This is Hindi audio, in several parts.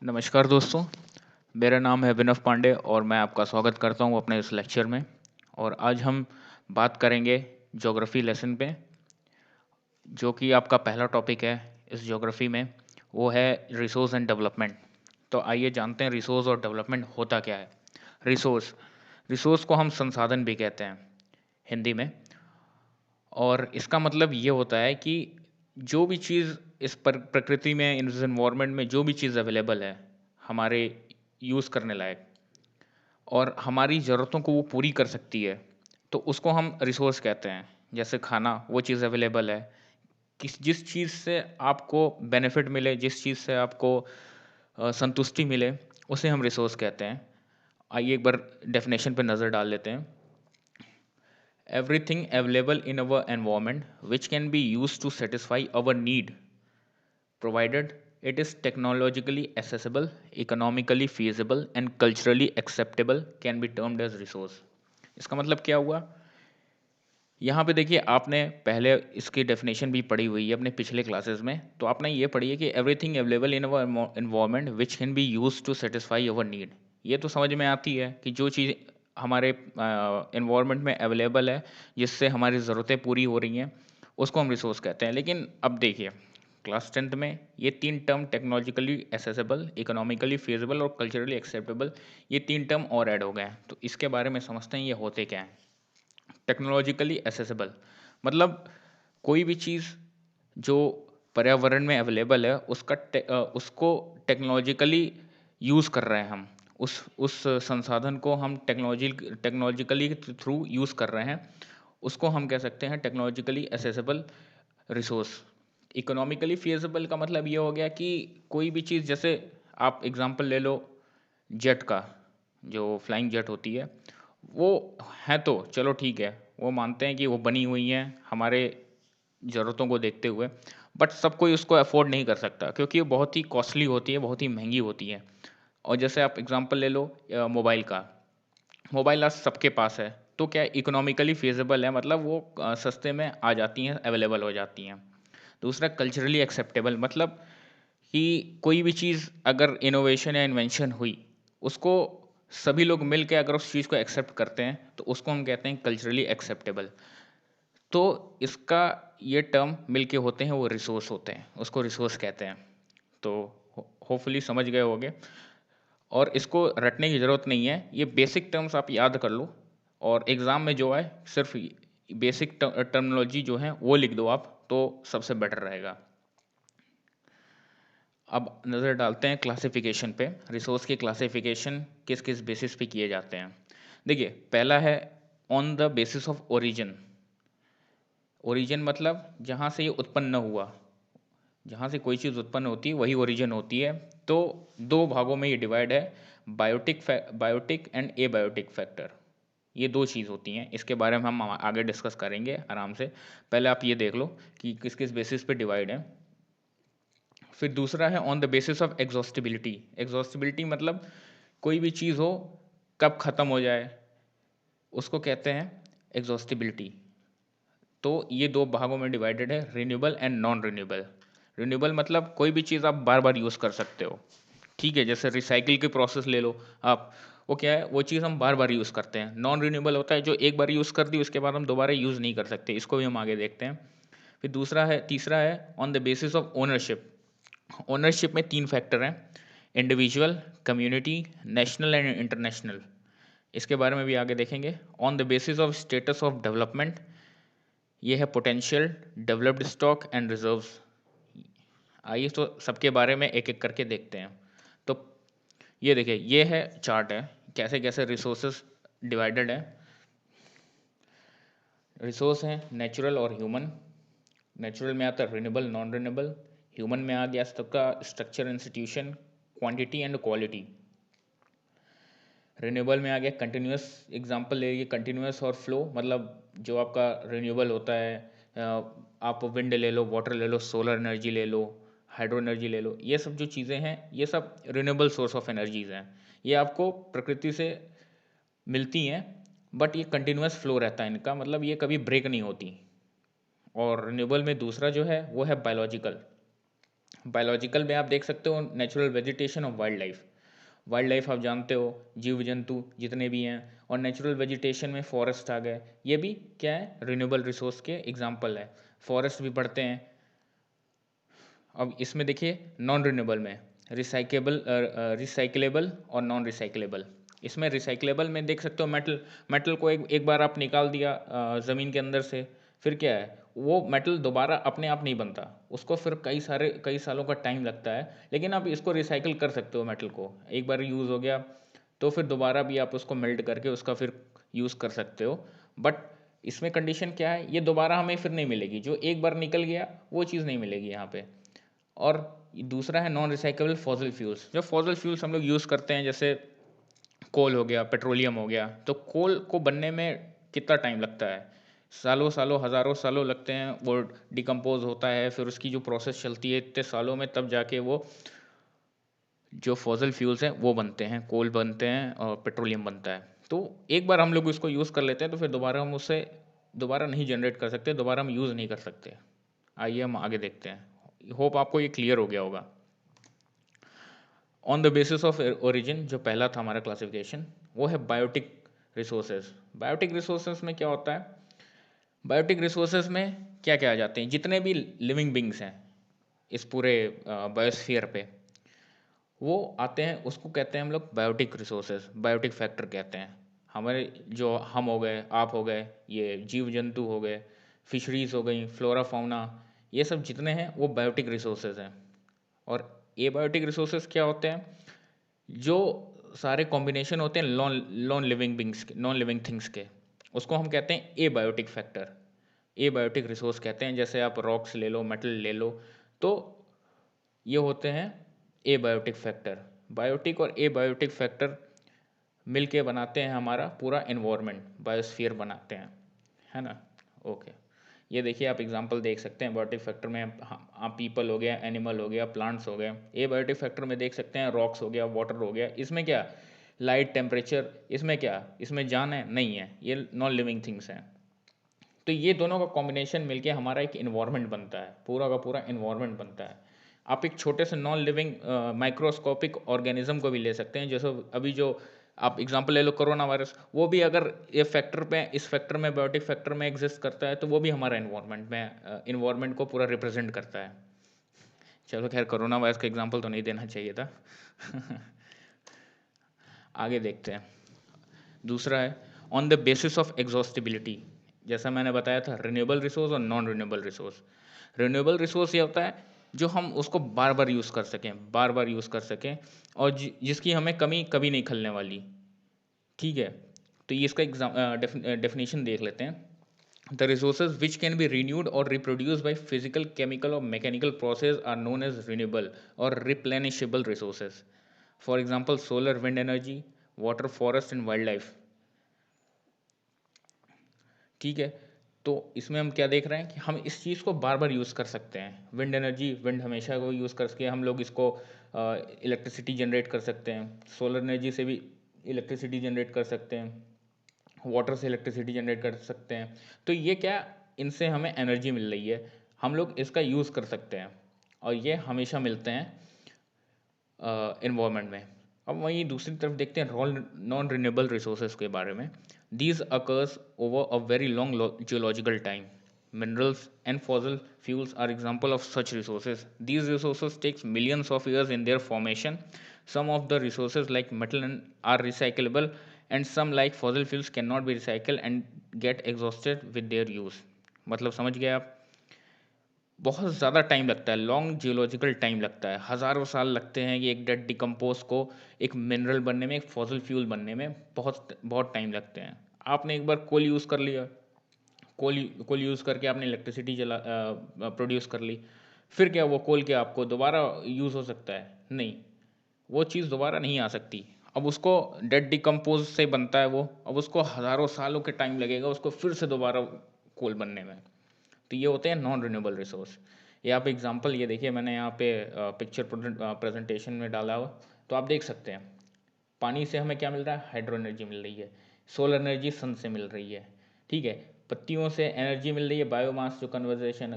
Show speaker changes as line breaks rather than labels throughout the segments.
नमस्कार दोस्तों, मेरा नाम है विनव पांडे और मैं आपका स्वागत करता हूँ अपने इस लेक्चर में। और आज हम बात करेंगे ज्योग्राफी लेसन पे, जो कि आपका पहला टॉपिक है इस ज्योग्राफी में। वो है रिसोर्स एंड डेवलपमेंट। तो आइए जानते हैं रिसोर्स और डेवलपमेंट होता क्या है। रिसोर्स रिसोर्स को हम संसाधन भी कहते हैं हिंदी में। और इसका मतलब ये होता है कि जो भी चीज़ इस प्रकृति में, इस इन्वायरमेंट में जो भी चीज़ अवेलेबल है हमारे यूज़ करने लायक और हमारी ज़रूरतों को वो पूरी कर सकती है, तो उसको हम रिसोर्स कहते हैं। जैसे खाना, वो चीज़ अवेलेबल है, किस जिस चीज़ से आपको बेनिफिट मिले, जिस चीज़ से आपको संतुष्टि मिले, उसे हम रिसोर्स कहते हैं। आइए एक बार डेफिनेशन पे नज़र डाल लेते हैं। Everything available in our environment which can be used to satisfy our need, provided it is technologically accessible, economically feasible and culturally acceptable, can be termed as resource। इसका मतलब क्या हुआ? यहाँ पे देखिए, आपने पहले इसकी डेफिनेशन भी पढ़ी हुई है अपने पिछले क्लासेस में। तो आपने ये पढ़ी है कि everything available in our environment which can be used to satisfy our need. ये तो समझ में आती है कि जो चीज़ हमारे एनवायरनमेंट में अवेलेबल है, जिससे हमारी ज़रूरतें पूरी हो रही हैं, उसको हम रिसोर्स कहते हैं। लेकिन अब देखिए, क्लास 10th में ये 3 term, technologically accessible, economically feasible और कल्चरली एक्सेप्टेबल, ये 3 टर्म और ऐड हो गए हैं। तो इसके बारे में समझते हैं ये होते क्या हैं। टेक्नोलॉजिकली एसेसिबल मतलब कोई भी चीज़ जो पर्यावरण में अवेलेबल है, उसको टेक्नोलॉजिकली यूज़ कर रहे हैं हम। उस संसाधन को हम टेक्नोलॉजिकली थ्रू यूज़ कर रहे हैं, उसको हम कह सकते हैं technologically accessible resource. Economically feasible का मतलब ये हो गया कि कोई भी चीज़, जैसे आप एग्जांपल ले लो जेट का, जो फ्लाइंग जेट होती है, वो है तो चलो ठीक है, वो मानते हैं कि वो बनी हुई हैं हमारे ज़रूरतों को देखते हुए, बट सब कोई उसको अफोर्ड नहीं कर सकता क्योंकि वो बहुत ही कॉस्टली होती है, बहुत ही महंगी होती है। और जैसे आप एग्जांपल ले लो मोबाइल का। मोबाइल आज सबके पास है, तो क्या इकोनॉमिकली feasible है, मतलब वो सस्ते में आ जाती हैं, अवेलेबल हो जाती हैं। दूसरा कल्चरली एक्सेप्टेबल मतलब कि कोई भी चीज़ अगर इनोवेशन या इन्वेंशन हुई, उसको सभी लोग मिल के अगर उस चीज़ को एक्सेप्ट करते हैं, तो उसको हम कहते हैं कल्चरली एक्सेप्टेबल। तो इसका ये टर्म मिल के होते हैं, वो रिसोर्स होते हैं, उसको रिसोर्स कहते हैं। तो होपफुली समझ गए होंगे और इसको रटने की ज़रूरत नहीं है, ये बेसिक टर्म्स आप याद कर लो और एग्ज़ाम में जो है सिर्फ बेसिक टर्मिनोलॉजी जो है वो लिख दो आप, तो सबसे बेटर रहेगा। अब नज़र डालते हैं क्लासिफिकेशन पे। रिसोर्स की क्लासिफिकेशन किस किस बेसिस पे किए जाते हैं। देखिए, पहला है on the basis of origin. Origin मतलब जहाँ से ये उत्पन्न हुआ, जहाँ से कोई चीज़ उत्पन्न होती है वही ओरिजिन होती है। तो दो भागों में ये डिवाइड है, बायोटिक एंड एबायोटिक फैक्टर। ये दो चीज़ होती हैं, इसके बारे में हम आगे डिस्कस करेंगे आराम से। पहले आप ये देख लो कि किस किस बेसिस पे डिवाइड है। फिर दूसरा है on the basis of exhaustibility. Exhaustibility मतलब कोई भी चीज़ हो, कब ख़त्म हो जाए, उसको कहते हैं एग्जॉस्टिबिलिटी। तो ये दो भागों में डिवाइडेड है, renewable and non renewable. Renewable मतलब कोई भी चीज़ आप बार बार यूज़ कर सकते हो, ठीक है। जैसे रिसाइकिल की प्रोसेस ले लो आप, वो क्या है, वो चीज़ हम बार बार यूज़ करते हैं। नॉन रिन्यूएबल होता है जो एक बार यूज़ कर दी उसके बाद हम दोबारा यूज़ नहीं कर सकते, इसको भी हम आगे देखते हैं। फिर तीसरा है on the basis of ownership. Ownership में 3 फैक्टर हैं, individual, community, national and international. इसके बारे में भी आगे देखेंगे। On the basis of status of development, ये है potential, developed stock and reserves. आइए तो सबके बारे में एक एक करके देखते हैं। तो ये देखिए, ये है चार्ट है कैसे कैसे रिसोर्सेज डिवाइडेड है। रिसोर्स हैं नेचुरल और ह्यूमन। नेचुरल में आता है रिन्यूएबल, नॉन रिन्यूएबल। ह्यूमन में आ गया सबका structure, institution, quantity and quality. Renewable में आ गया कंटिन्यूस। एग्जांपल ले, कंटिन्यूस और फ्लो मतलब जो आपका रिन्यूएबल होता है, आप विंड ले लो, वाटर ले लो, सोलर एनर्जी ले लो, हाइड्रो एनर्जी ले लो, ये सब जो चीज़ें हैं ये सब रिन्यूएबल सोर्स ऑफ एनर्जीज हैं। ये आपको प्रकृति से मिलती हैं, बट ये कंटिन्यूस फ्लो रहता है इनका, मतलब ये कभी ब्रेक नहीं होती। और रिन्यूएबल में दूसरा जो है वो है बायोलॉजिकल। बायोलॉजिकल में आप देख सकते हो नेचुरल वेजिटेशन और वाइल्ड लाइफ। वाइल्ड लाइफ आप जानते हो, जीव जंतु जितने भी हैं, और नेचुरल वेजिटेशन में फॉरेस्ट आ गए, ये भी क्या है, रिन्यूएबल रिसोर्स के एग्जाम्पल है। फॉरेस्ट भी पढ़ते हैं। अब इसमें देखिए नॉन रिन्यूएबल में रिसाइकेबल और नॉन रिसाइकलेबल। इसमें रिसाइकलेबल में देख सकते हो मेटल। मेटल को एक बार आप निकाल दिया ज़मीन के अंदर से, फिर क्या है, वो मेटल दोबारा अपने आप नहीं बनता, उसको फिर कई सालों का टाइम लगता है। लेकिन आप इसको रिसाइकिल कर सकते हो, मेटल को एक बार यूज़ हो गया तो फिर दोबारा भी आप उसको मेल्ट करके उसका फिर यूज़ कर सकते हो। बट इसमें कंडीशन क्या है, ये दोबारा हमें फिर नहीं मिलेगी, जो एक बार निकल गया वो चीज़ नहीं मिलेगी यहाँ पे। और दूसरा है नॉन रिसाइकेबल फॉसिल फ्यूल्स। जो फॉसिल फ्यूल्स हम लोग यूज़ करते हैं, जैसे कोल हो गया, पेट्रोलियम हो गया, तो कोल को बनने में कितना टाइम लगता है, सालों सालों हज़ारों सालों लगते हैं। वो डिकम्पोज होता है, फिर उसकी जो प्रोसेस चलती है इतने सालों में, तब जाके वो जो फॉसिल फ्यूल्स हैं वो बनते हैं, कोल बनते हैं और पेट्रोलियम बनता है। तो एक बार हम लोग इसको यूज़ कर लेते हैं तो फिर दोबारा हम उसे दोबारा नहीं जनरेट कर सकते, दोबारा हम यूज़ नहीं कर सकते। आइए हम आगे देखते हैं। होप आपको ये क्लियर हो गया होगा। On the basis of origin, जो पहला था हमारा क्लासिफिकेशन, वो है बायोटिक रिसोर्सेज। बायोटिक रिसोर्सेज में क्या होता है, बायोटिक रिसोर्सेज में क्या क्या आ जाते हैं, जितने भी लिविंग बींग्स हैं इस पूरे बायोस्फीयर पे, वो आते हैं, उसको कहते हैं हम लोग बायोटिक रिसोर्सेज, बायोटिक फैक्टर कहते हैं। हमारे जो हम हो गए, आप हो गए, ये जीव जंतु हो गए, फिशरीज हो गई, फ्लोरा फाउना, ये सब जितने हैं वो बायोटिक रिसोर्सेज हैं। और एबायोटिक रिसोर्सेज क्या होते हैं, जो सारे कॉम्बिनेशन होते हैं नॉन लिविंग बींग्स के, नॉन लिविंग थिंग्स के, उसको हम कहते हैं एबायोटिक फैक्टर, एबायोटिक रिसोर्स कहते हैं। जैसे आप रॉक्स ले लो, मेटल ले लो, तो ये होते हैं एबायोटिक फैक्टर। बायोटिक और एबायोटिक फैक्टर मिलके बनाते हैं हमारा पूरा एनवायरनमेंट, बायोस्फीयर बनाते हैं, है ना। ओके, ये देखिए आप एग्जांपल देख सकते हैं बायोटिक फैक्टर में। आप पीपल हो गया, एनिमल हो गया, प्लांट्स हो गए। ए बायोटिक फैक्टर में देख सकते हैं रॉक्स हो गया, वाटर हो गया। इसमें क्या, लाइट, टेम्परेचर, इसमें क्या, इसमें जान है नहीं है, ये नॉन लिविंग थिंग्स हैं। तो ये दोनों का कॉम्बिनेशन मिलके हमारा एक इन्वायरमेंट बनता है, पूरा का पूरा इन्वायरमेंट बनता है। आप एक छोटे से नॉन लिविंग माइक्रोस्कोपिक ऑर्गेनिज्म को भी ले सकते हैं, जैसे अभी जो आप एग्जांपल ले लो कोरोना वायरस, वो भी अगर ये फैक्टर पे, इस फैक्टर में, बायोटिक फैक्टर में एग्जिस्ट करता है, तो वो भी हमारा इन्वायरमेंट में, इन्वायरमेंट को पूरा रिप्रेजेंट करता है। चलो खैर, कोरोना वायरस का एग्जांपल तो नहीं देना चाहिए था। आगे देखते हैं। दूसरा है on the basis of exhaustibility. जैसा मैंने बताया था, रिन्यूएबल रिसोर्स और non renewable resource. Renewable resource ये होता है जो हम उसको बार बार यूज़ कर सकें, बार बार यूज़ कर सकें, और जिसकी हमें कमी कभी नहीं खलने वाली। ठीक है, तो ये इसका डेफिनेशन देख लेते हैं। The resources which can be renewed और रिप्रोड्यूस बाई फिजिकल, केमिकल और mechanical process are known as renewable और replenishable resources. For example solar, wind energy, water, forest and wild life. ठीक है, तो इसमें हम क्या देख रहे हैं कि हम इस चीज़ को बार बार यूज़ कर सकते हैं। विंड एनर्जी, विंड हमेशा को यूज़ करके हम लोग इसको इलेक्ट्रिसिटी जनरेट कर सकते हैं। सोलर एनर्जी से भी इलेक्ट्रिसिटी जनरेट कर सकते हैं, वाटर से इलेक्ट्रिसिटी जनरेट कर सकते हैं। तो ये क्या, इनसे हमें एनर्जी मिल रही है, हम लोग इसका यूज़ कर सकते हैं, और ये हमेशा मिलते हैं इन्वायरमेंट में। अब वहीं दूसरी तरफ देखते हैं नॉन रिन्यूएबल रिसोर्सेज के बारे में। These occurs over a very long geological time. Minerals and fossil fuels are example of such resources. These resources takes millions of years in their formation. Some of the resources like metal are recyclable, and some like fossil fuels cannot be recycled and get exhausted with their use. मतलब समझ गए आप, बहुत ज़्यादा टाइम लगता है, लॉन्ग जियोलॉजिकल टाइम लगता है, हज़ारों साल लगते हैं कि एक डेड डिकम्पोज को एक मिनरल बनने में, एक फॉसिल फ्यूल बनने में बहुत बहुत टाइम लगते हैं। आपने एक बार कोल यूज़ कर लिया, कोल यूज़ करके आपने इलेक्ट्रिसिटी जला प्रोड्यूस कर ली, फिर क्या वो कोल क्या आपको दोबारा यूज़ हो सकता है? नहीं, वो चीज़ दोबारा नहीं आ सकती। अब उसको डेड डिकम्पोज से बनता है वो, अब उसको हज़ारों सालों के टाइम लगेगा उसको फिर से दोबारा कोल बनने में। तो ये होते हैं नॉन रिन्यूएबल रिसोर्स। ये आप एग्जांपल ये देखिए, मैंने यहाँ पे पिक्चर प्रेजेंटेशन में डाला हुआ, तो आप देख सकते हैं पानी से हमें क्या मिल रहा है, हाइड्रो एनर्जी मिल रही है। सोलर एनर्जी सन से मिल रही है। ठीक है, पत्तियों से एनर्जी मिल रही है, बायोमास जो कन्वर्जेशन,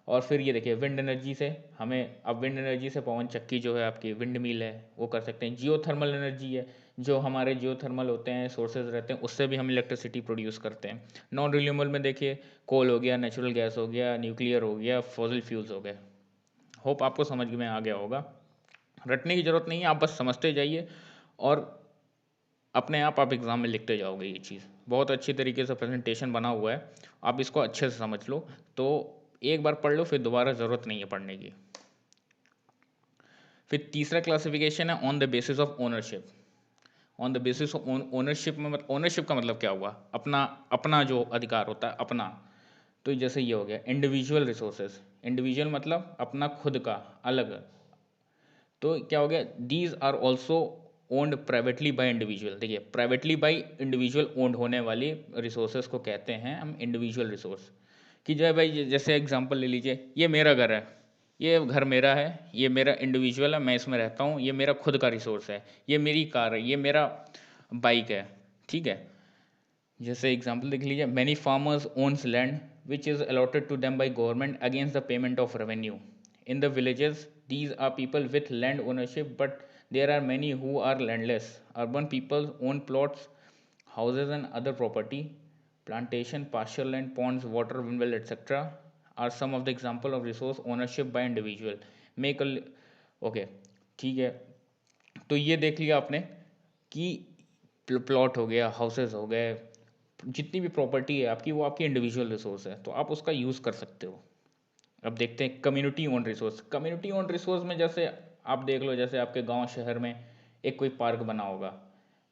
और फिर ये देखिए विंड एनर्जी से हमें, अब विंड एनर्जी से पवन चक्की जो है आपकी विंड मिल है वो कर सकते हैं। जियो थर्मल एनर्जी है, जो हमारे जियो थर्मल होते हैं सोर्सेज रहते हैं, उससे भी हम इलेक्ट्रिसिटी प्रोड्यूस करते हैं। नॉन रिन्यूएबल में देखिए कोल हो गया, नेचुरल गैस हो गया, न्यूक्लियर हो गया, फॉसिल फ्यूल्स हो गए। होप आपको समझ में आ गया होगा, रटने की ज़रूरत नहीं है, आप बस समझते जाइए और अपने आप एग्ज़ाम में लिखते जाओगे। ये चीज़ बहुत अच्छी तरीके से प्रेजेंटेशन बना हुआ है, आप इसको अच्छे से समझ लो, तो एक बार पढ़ लो फिर दोबारा ज़रूरत नहीं है पढ़ने की। फिर तीसरा क्लासिफिकेशन है on the basis of ownership. On the basis of ownership में ओनरशिप का मतलब क्या हुआ, अपना अपना जो अधिकार होता है अपना। तो जैसे ये हो गया इंडिविजुअल रिसोर्सेज, इंडिविजुअल मतलब अपना खुद का अलग। तो क्या हो गया, these are also owned privately by individual. देखिए प्राइवेटली बाय इंडिविजुअल ओन्ड होने वाली रिसोर्सेज को कहते हैं हम इंडिविजुअल रिसोर्स। कि जो है भाई जैसे एग्जांपल ले लीजिए, ये मेरा घर है, ये घर मेरा है, ये मेरा इंडिविजुअल है, मैं इसमें रहता हूँ, ये मेरा खुद का रिसोर्स है, ये मेरी कार है, ये मेरा बाइक है, ठीक है। जैसे एग्जांपल देख लीजिए, many farmers owns land which is allotted to them by government against the payment of revenue. In the villages, these are people with land ownership, but there are many who are landless. Urban people own plots, houses, and other property. Plantation, pasture land, ponds, water, windmill, etc. are some of the example of resource ownership by individual. Make a okay, ठीक है। तो ये देख लिया आपने कि प्लॉट हो गया, हाउसेस हो गए, जितनी भी प्रॉपर्टी है आपकी वो आपकी इंडिविजुअल रिसोर्स है, तो आप उसका यूज़ कर सकते हो। अब देखते हैं community own resource. Community own resource में जैसे आप देख लो, जैसे आपके गांव शहर में एक कोई पार्क बना होगा,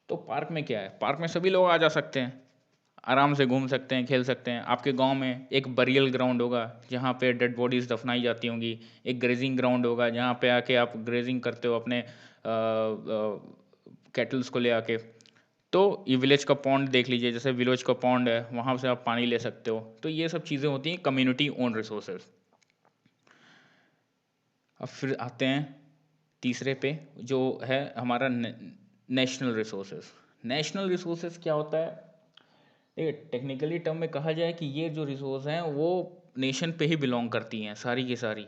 तो पार्क में क्या है, पार्क में सभी लोग आ जा सकते हैं, आराम से घूम सकते हैं, खेल सकते हैं। आपके गांव में एक बरियल ग्राउंड होगा जहाँ पे डेड बॉडीज दफनाई जाती होंगी, एक ग्रेजिंग ग्राउंड होगा जहाँ पे आके आप ग्रेजिंग करते हो अपने कैटल्स को ले आके। तो ये विलेज का पॉन्ड देख लीजिए, जैसे विलेज का पॉन्ड है वहाँ से आप पानी ले सकते हो। तो ये सब चीज़ें होती हैं कम्युनिटी ओन रिसोर्सेज। अब फिर आते हैं तीसरे पे, जो है हमारा नेशनल रिसोर्सेज। नेशनल रिसोर्सेज क्या होता है, देखिए टेक्निकली टर्म में कहा जाए कि ये जो रिसोर्स हैं वो नेशन पे ही बिलोंग करती हैं सारी की सारी।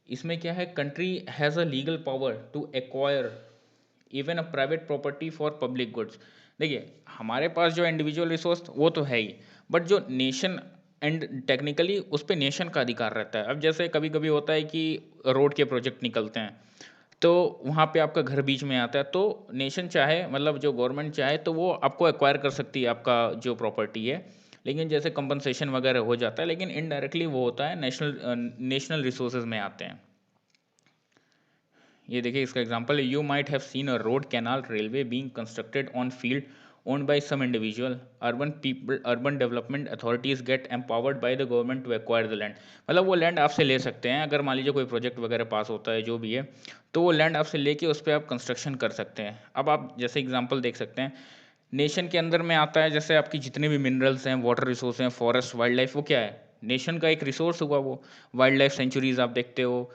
इसमें क्या है, country has a legal power to acquire even a private property for public goods. देखिए हमारे पास जो इंडिविजुअल रिसोर्स वो तो है ही, बट जो नेशन एंड टेक्निकली उस पर नेशन का अधिकार रहता है। अब जैसे कभी कभी होता है कि रोड के प्रोजेक्ट निकलते हैं, तो वहाँ पे आपका घर बीच में आता है, तो नेशन चाहे मतलब जो गवर्नमेंट चाहे तो वो आपको एक्वायर कर सकती है आपका जो प्रॉपर्टी है, लेकिन जैसे कंपनसेशन वगैरह हो जाता है, लेकिन इनडायरेक्टली वो होता है नेशनल रिसोर्सेज में आते हैं। ये देखिए इसका एग्जांपल है, you might have seen a road, canal, railway being constructed on field owned by some individual. Urban development authorities get empowered by the government to acquire the land. मतलब वो लैंड आपसे ले सकते हैं, अगर मान लीजिए कोई प्रोजेक्ट वगैरह पास होता है जो भी है, तो वो लैंड आपसे लेके उस पर आप कंस्ट्रक्शन कर सकते हैं। अब आप जैसे एग्जांपल देख सकते हैं, नेशन के अंदर में आता है जैसे आपकी जितने भी मिनरल्स हैं, वाटर रिसोर्स हैं, फॉरेस्ट, वाइल्ड लाइफ, वो क्या है, नेशन का एक रिसोर्स हुआ वो। वाइल्ड लाइफ सेंचुरीज आप देखते हो,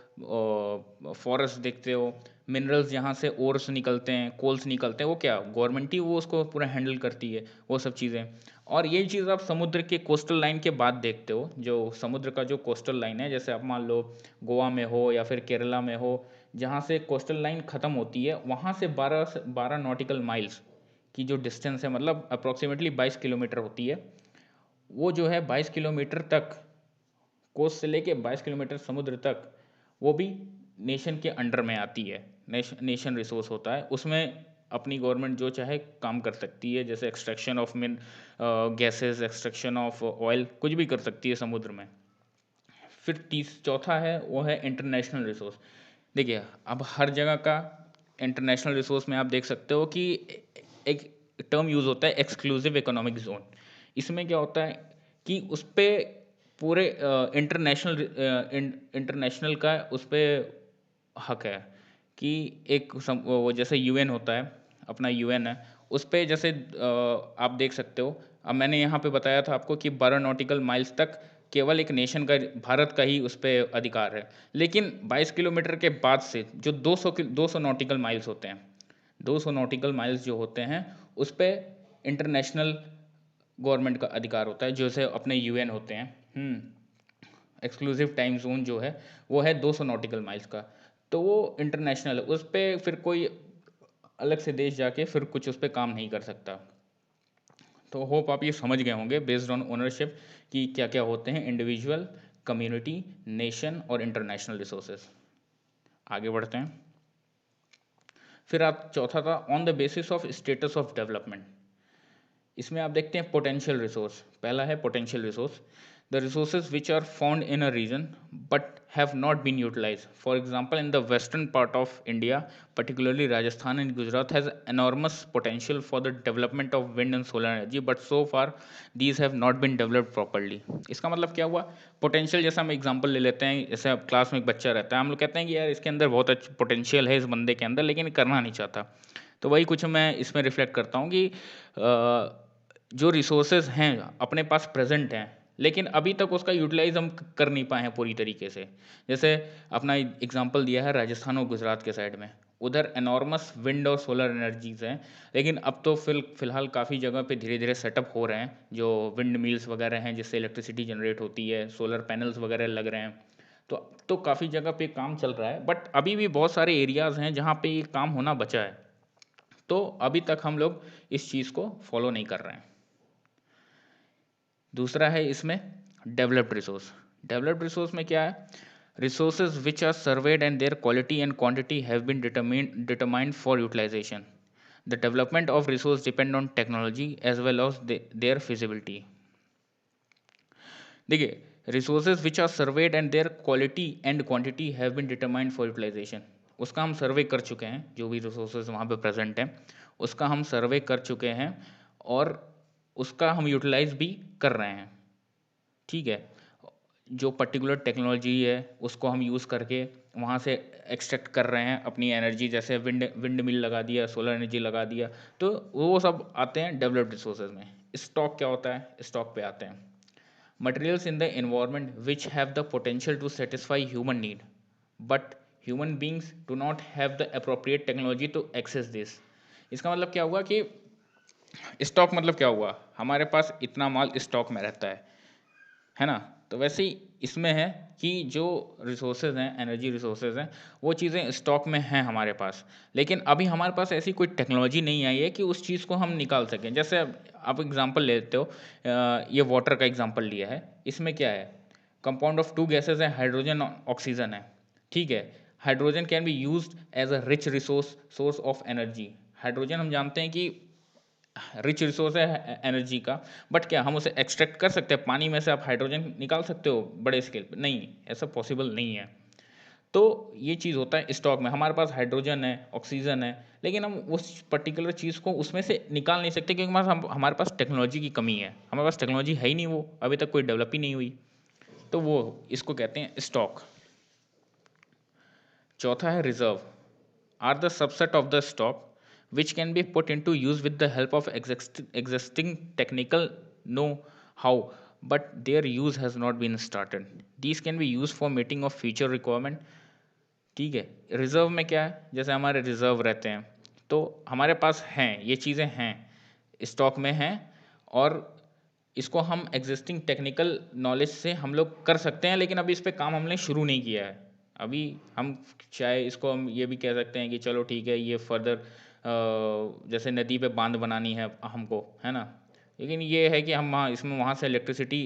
फॉरेस्ट देखते हो, मिनरल्स जहाँ से ओर्स निकलते हैं, कोल्स निकलते हैं, वो क्या गवर्नमेंट ही वो उसको पूरा हैंडल करती है वो सब चीज़ें। और यही चीज़ आप समुद्र के कोस्टल लाइन के बाद देखते हो, जो समुद्र का जो कोस्टल लाइन है, जैसे आप मान लो गोवा में हो या फिर केरला में हो, जहाँ से कोस्टल लाइन ख़त्म होती है वहाँ से 12 नॉटिकल माइल्स की जो डिस्टेंस है, मतलब अप्रॉक्सीमेटली 22 किलोमीटर होती है, वो जो है 22 किलोमीटर तक, कोस्ट से लेके 22 किलोमीटर समुद्र तक, वो भी नेशन के अंडर में आती है। नेशन रिसोर्स होता है, उसमें अपनी गवर्नमेंट जो चाहे काम कर सकती है, जैसे एक्सट्रैक्शन ऑफ मिन गैसेस, एक्सट्रैक्शन ऑफ ऑयल, कुछ भी कर सकती है समुद्र में। फिर चौथा है वो है इंटरनेशनल रिसोर्स। देखिए अब हर जगह का इंटरनेशनल रिसोर्स में आप देख सकते हो कि एक टर्म यूज़ होता है एक्सक्लूसिव इकोनॉमिक जोन। इसमें क्या होता है कि उस पर पूरे इंटरनेशनल का उस पर हक है कि वो जैसे यूएन होता है, अपना यूएन है, उस पर जैसे आप देख सकते हो। अब मैंने यहाँ पे बताया था आपको कि 12 नॉटिकल माइल्स तक केवल एक नेशन का, भारत का ही उस पर अधिकार है, लेकिन 22 किलोमीटर के बाद से जो 200 नॉटिकल माइल्स होते हैं, 200 नॉटिकल माइल्स जो होते हैं उस पर इंटरनेशनल गवर्नमेंट का अधिकार होता है, जैसे अपने यूएन होते हैं। एक्सक्लूसिव टाइम जोन जो है वो है 200 नॉटिकल माइल्स का, तो वो इंटरनेशनल है, उस पर फिर कोई अलग से देश जाके फिर कुछ उस पर काम नहीं कर सकता। तो होप आप ये समझ गए होंगे बेस्ड ऑन ओनरशिप कि क्या क्या होते हैं इंडिविजुअल, कम्युनिटी, नेशन और इंटरनेशनल रिसोर्सेज। आगे बढ़ते हैं। फिर आप चौथा था on the basis of status of development. इसमें आप देखते हैं पोटेंशियल रिसोर्स, पहला है potential resource, the resources which are found in a region but have not been utilize. For example in the western part of India, particularly Rajasthan and Gujarat has enormous potential for the development of wind and solar energy, but so far these have not been developed properly। इसका मतलब क्या हुआ, पोटेंशियल जैसा हम एग्जांपल ले लेते हैं, जैसे अब क्लास में एक बच्चा रहता है, हम लोग कहते हैं कि यार इसके अंदर बहुत अच्छा पोटेंशियल है इस बंदे के अंदर, लेकिन करना नहीं चाहता। तो वही कुछ मैं इसमें रिफ्लेक्ट करता हूँ कि जो रिसोर्सेज हैं अपने पास प्रेजेंट हैं, लेकिन अभी तक उसका यूटिलाइज हम कर नहीं पाए हैं पूरी तरीके से। जैसे अपना एग्जांपल दिया है राजस्थान और गुजरात के साइड में, उधर एनॉर्मस विंड और सोलर एनर्जीज हैं, लेकिन अब तो फिलहाल काफ़ी जगह पे धीरे धीरे सेटअप हो रहे हैं, जो विंड मिल्स वगैरह हैं जिससे इलेक्ट्रिसिटी जनरेट होती है, सोलर पैनल्स वगैरह लग रहे हैं। तो काफ़ी जगह पे काम चल रहा है, बट अभी भी बहुत सारे एरियाज़ हैं जहाँ पे ये काम होना बचा है। तो अभी तक हम लोग इस चीज़ को फॉलो नहीं कर रहे हैं। दूसरा है इसमें डेवलप्ड रिसोर्स। डेवलप्ड रिसोर्स में क्या है, resources which are surveyed and their quality and quantity have been determined for utilization. The development of resource depend on technology as well as their feasibility. देखिए, resources which are surveyed and their quality and quantity have been determined for utilization, उसका हम सर्वे कर चुके हैं, जो भी रिसोर्सेज वहाँ पे प्रेजेंट हैं उसका हम सर्वे कर चुके हैं और उसका हम यूटिलाइज भी कर रहे हैं। ठीक है, जो पर्टिकुलर टेक्नोलॉजी है उसको हम यूज़ करके वहाँ से एक्सट्रैक्ट कर रहे हैं अपनी एनर्जी, जैसे विंड विंड मिल लगा दिया, सोलर एनर्जी लगा दिया, तो वो सब आते हैं डेवलप्ड रिसोर्सेज में। स्टॉक क्या होता है, स्टॉक पे आते हैं। Materials in the environment which have the potential to satisfy human need, but human beings do not have the appropriate technology to access this। इसका मतलब क्या हुआ कि स्टॉक मतलब क्या हुआ, हमारे पास इतना माल स्टॉक में रहता है ना। तो वैसे ही इसमें है कि जो रिसोर्सेज हैं, एनर्जी रिसोर्सेज हैं, वो चीज़ें स्टॉक में हैं हमारे पास, लेकिन अभी हमारे पास ऐसी कोई टेक्नोलॉजी नहीं आई है कि उस चीज़ को हम निकाल सकें। जैसे आप एग्जांपल लेते हो, ये वाटर का एग्जांपल लिया है, इसमें क्या है, कंपाउंड ऑफ टू गैसेज है, हाइड्रोजन ऑक्सीजन है। ठीक है, hydrogen can be used as a rich resource source of energy. Hydrogen हम जानते हैं कि रिच रिसोर्स है एनर्जी का, बट क्या हम उसे एक्सट्रैक्ट कर सकते हैं, पानी में से आप हाइड्रोजन निकाल सकते हो बड़े स्केल पे? नहीं, ऐसा पॉसिबल नहीं है। तो ये चीज़ होता है स्टॉक में, हमारे पास हाइड्रोजन है, ऑक्सीजन है, लेकिन हम उस पर्टिकुलर चीज़ को उसमें से निकाल नहीं सकते, क्योंकि हमारे पास टेक्नोलॉजी की कमी है, हमारे पास टेक्नोलॉजी है ही नहीं, वो अभी तक कोई डेवलप ही नहीं हुई। तो वो इसको कहते हैं स्टॉक। चौथा है reserve, are the subset of the stock which can be put into use with the help of existing technical know-how, but their use has not been started। These can be used for meeting of future requirement। ठीक है, रिजर्व में क्या है, जैसे हमारे रिजर्व रहते हैं, तो हमारे पास हैं ये चीज़ें हैं, स्टॉक में हैं, और इसको हम एग्जिस्टिंग टेक्निकल नॉलेज से हम लोग कर सकते हैं, लेकिन अभी इस पे काम हमने शुरू नहीं किया है। अभी हम चाहे इसको हम ये भी कह सकते हैं कि चलो ठीक है, ये फर्दर जैसे नदी पे बांध बनानी है हमको, है ना, लेकिन ये है कि हम वहाँ से इलेक्ट्रिसिटी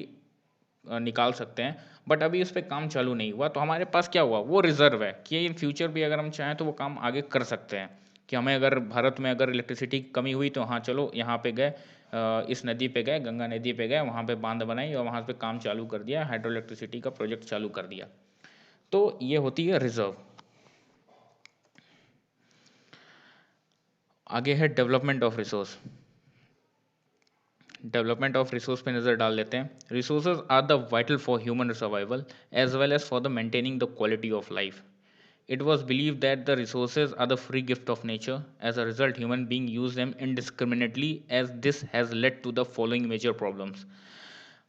निकाल सकते हैं, बट अभी उस पर काम चालू नहीं हुआ। तो हमारे पास क्या हुआ, वो रिजर्व है कि इन फ्यूचर भी अगर हम चाहें तो वो काम आगे कर सकते हैं, कि हमें अगर भारत में अगर इलेक्ट्रिसिटी की कमी हुई तो हाँ चलो यहाँ पे गए, इस नदी पे गए, गंगा नदी पे गए, वहाँ पे बांध बनाई और वहाँ पे काम चालू कर दिया, हाइड्रो इलेक्ट्रिसिटी का प्रोजेक्ट चालू कर दिया। तो ये होती है रिजर्व। आगे है development of resource. Development of resource पे नज़र डाल लेते हैं। Resources are the vital for human survival as well as for the maintaining the quality of life. It was believed that the resources are the free gift of nature. As a result, human beings use them indiscriminately, as this has led to the following major problems।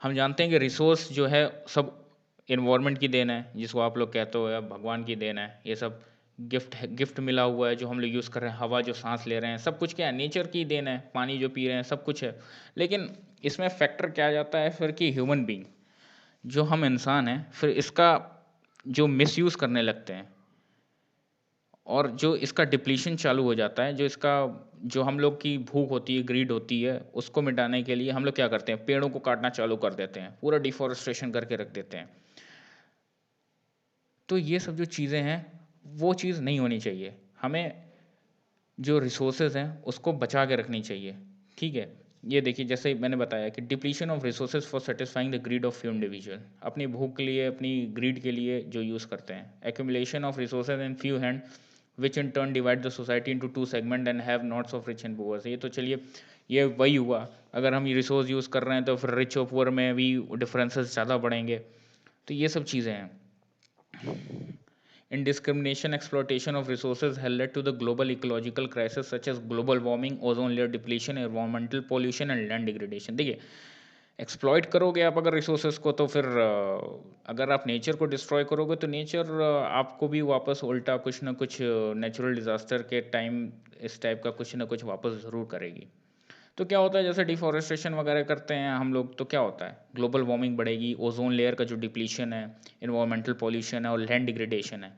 हम जानते हैं कि रिसोर्स जो है सब इन्वायरमेंट की देन है, जिसको आप लोग कहते हो या भगवान की देन है, ये सब गिफ्ट है, गिफ्ट मिला हुआ है जो हम लोग यूज़ कर रहे हैं, हवा जो सांस ले रहे हैं, सब कुछ क्या है, नेचर की देन है, पानी जो पी रहे हैं सब कुछ है। लेकिन इसमें फैक्टर क्या आ जाता है फिर कि ह्यूमन बींग, जो हम इंसान हैं फिर इसका जो मिसयूज़ करने लगते हैं और जो इसका डिप्लीशन चालू हो जाता है, जो हम लोग की भूख होती है, ग्रीड होती है, उसको मिटाने के लिए हम लोग क्या करते हैं, पेड़ों को काटना चालू कर देते हैं, पूरा डिफॉरेस्टेशन करके रख देते हैं। तो ये सब जो चीज़ें हैं, वो चीज़ नहीं होनी चाहिए। हमें जो रिसोर्सेज हैं उसको बचा के रखनी चाहिए, ठीक है। ये देखिए, जैसे मैंने बताया कि depletion of resources for satisfying the greed of few individual, अपनी भूख के लिए, अपनी ग्रीड के लिए जो यूज़ करते हैं। Accumulation of resources in few hand which in turn divide the society into two segment and have nots of rich and poor. ये तो चलिए, ये वही हुआ, अगर हम ये रिसोर्स यूज़ कर रहे हैं तो फिर रिच और पुअर में भी डिफरेंसेस ज़्यादा बढ़ेंगे। तो ये सब चीज़ें हैं। Indiscrimination exploitation of resources has led to the global ecological crisis such as global warming, ozone layer depletion, environmental pollution and land degradation। देखिए, एक्सप्लॉइट करोगे आप अगर रिसोर्सेज को, तो फिर अगर आप नेचर को डिस्ट्रॉय करोगे तो नेचर आपको भी वापस उल्टा कुछ ना कुछ नेचुरल डिजास्टर के टाइम इस टाइप का कुछ ना कुछ वापस ज़रूर करेगी। तो क्या होता है, जैसे डिफॉरेस्टेशन वगैरह करते हैं हम लोग, तो क्या होता है, ग्लोबल वार्मिंग बढ़ेगी, ओजोन लेयर का जो डिप्लीशन है, इन्वायरमेंटल पॉल्यूशन है और लैंड डिग्रेडेशन है,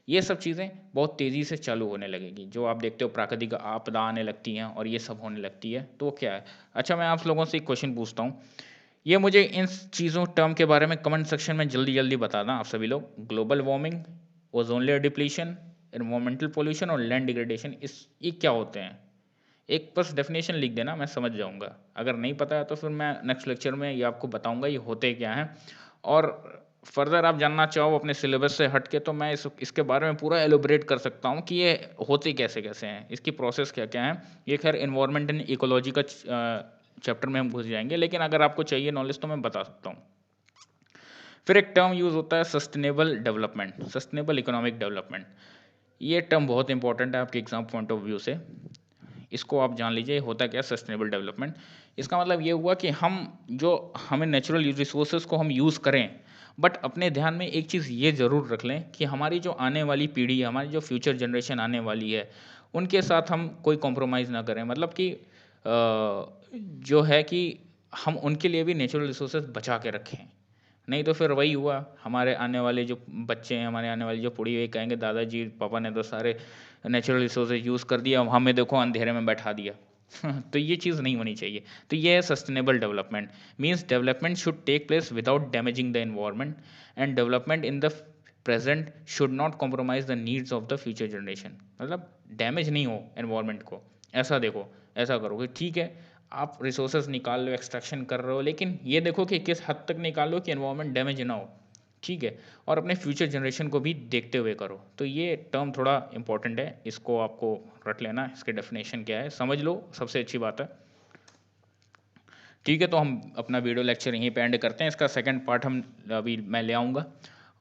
ये सब चीज़ें बहुत तेज़ी से चालू होने लगेगी। जो आप देखते हो प्राकृतिक आपदा आने लगती हैं और ये सब होने लगती है, तो क्या है। अच्छा, मैं आप लोगों से एक क्वेश्चन पूछता हूँ, ये मुझे इन चीज़ों टर्म के बारे में कमेंट सेक्शन में जल्दी जल्दी बताना आप सभी लोग। Global warming, ozone layer depletion, environmental pollution और लैंड डिग्रेडेशन, इस ये क्या होते हैं। एक बस डेफिनेशन लिख देना, मैं समझ जाऊँगा। अगर नहीं पता है तो फिर मैं नेक्स्ट लेक्चर में ये आपको बताऊँगा ये होते क्या हैं। और फर्दर आप जानना चाहो अपने सिलेबस से हट के, तो मैं इसके बारे में पूरा एलोबरेट कर सकता हूँ कि ये होते कैसे-कैसे हैं, इसकी प्रोसेस क्या-क्या है। ये खैर एनवायरनमेंट एंड इकोलॉजी का चैप्टर में हम घुस जाएँगे, लेकिन अगर आपको चाहिए नॉलेज तो मैं बता सकता हूँ। फिर एक टर्म यूज़ होता है sustainable development, sustainable economic development. ये टर्म बहुत इंपॉर्टेंट है आपके एग्ज़ाम पॉइंट ऑफ व्यू से। इसको आप जान लीजिए होता क्या है सस्टेनेबल डेवलपमेंट। इसका मतलब ये हुआ कि हमें नेचुरल रिसोर्सेज को हम यूज़ करें, बट अपने ध्यान में एक चीज़ ये ज़रूर रख लें कि हमारी जो आने वाली पीढ़ी है, हमारी जो फ्यूचर जनरेशन आने वाली है, उनके साथ हम कोई कॉम्प्रोमाइज़ ना करें। मतलब कि जो है कि हम उनके लिए भी नेचुरल रिसोर्सेज बचा के रखें। नहीं तो फिर वही हुआ, हमारे आने वाले जो बच्चे हैं, हमारे आने वाली जो पीढ़ी है, कहेंगे दादाजी पापा ने तो सारे नेचुरल रिसोर्सेज यूज़ कर दिया, अब हमें देखो अंधेरे में बैठा दिया। तो ये चीज़ नहीं होनी चाहिए। तो ये है sustainable development, means development should take place without damaging the environment and development in the present should not compromise the needs of the future generation. मतलब डैमेज नहीं हो एनवायरनमेंट को। ऐसा देखो, ऐसा करोगे ठीक है, आप रिसोर्सेज निकाल लो, एक्सट्रैक्शन कर रहे हो, लेकिन ये देखो कि किस हद तक निकाल लो कि एनवायरनमेंट डैमेज ना हो, ठीक है। और अपने फ्यूचर जनरेशन को भी देखते हुए करो। तो ये टर्म थोड़ा इंपॉर्टेंट है, इसको आपको रट लेना, इसके डेफिनेशन क्या है समझ लो, सबसे अच्छी बात है। ठीक है, तो हम अपना वीडियो लेक्चर यहीं पे एंड करते हैं। इसका सेकंड पार्ट अभी मैं ले आऊँगा,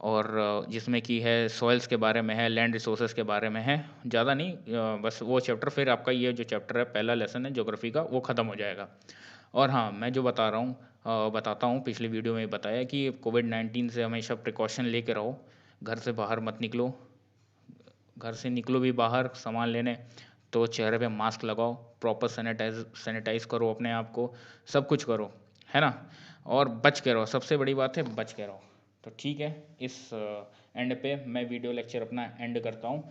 और जिसमें कि है सॉइल्स के बारे में है, लैंड रिसोर्सेज के बारे में है। ज़्यादा नहीं, बस वो चैप्टर, फिर आपका ये जो चैप्टर है पहला लेसन है ज्योग्राफी का, वो ख़त्म हो जाएगा। और हाँ, मैं जो बता रहा हूँ बताता हूँ, पिछली वीडियो में बताया कि कोविड-19 से हमेशा प्रिकॉशन लेके रहो, घर से बाहर मत निकलो। घर से निकलो भी बाहर सामान लेने, तो चेहरे पे मास्क लगाओ, प्रॉपर सैनिटाइज करो अपने आप को, सब कुछ करो, है ना। और बच के रहो, सबसे बड़ी बात है बच के रहो। तो ठीक है, इस एंड पे मैं वीडियो लेक्चर अपना एंड करता हूँ।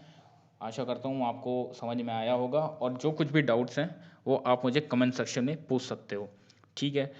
आशा करता हूँ आपको समझ में आया होगा, और जो कुछ भी डाउट्स हैं वो आप मुझे कमेंट सेक्शन में पूछ सकते हो, ठीक है।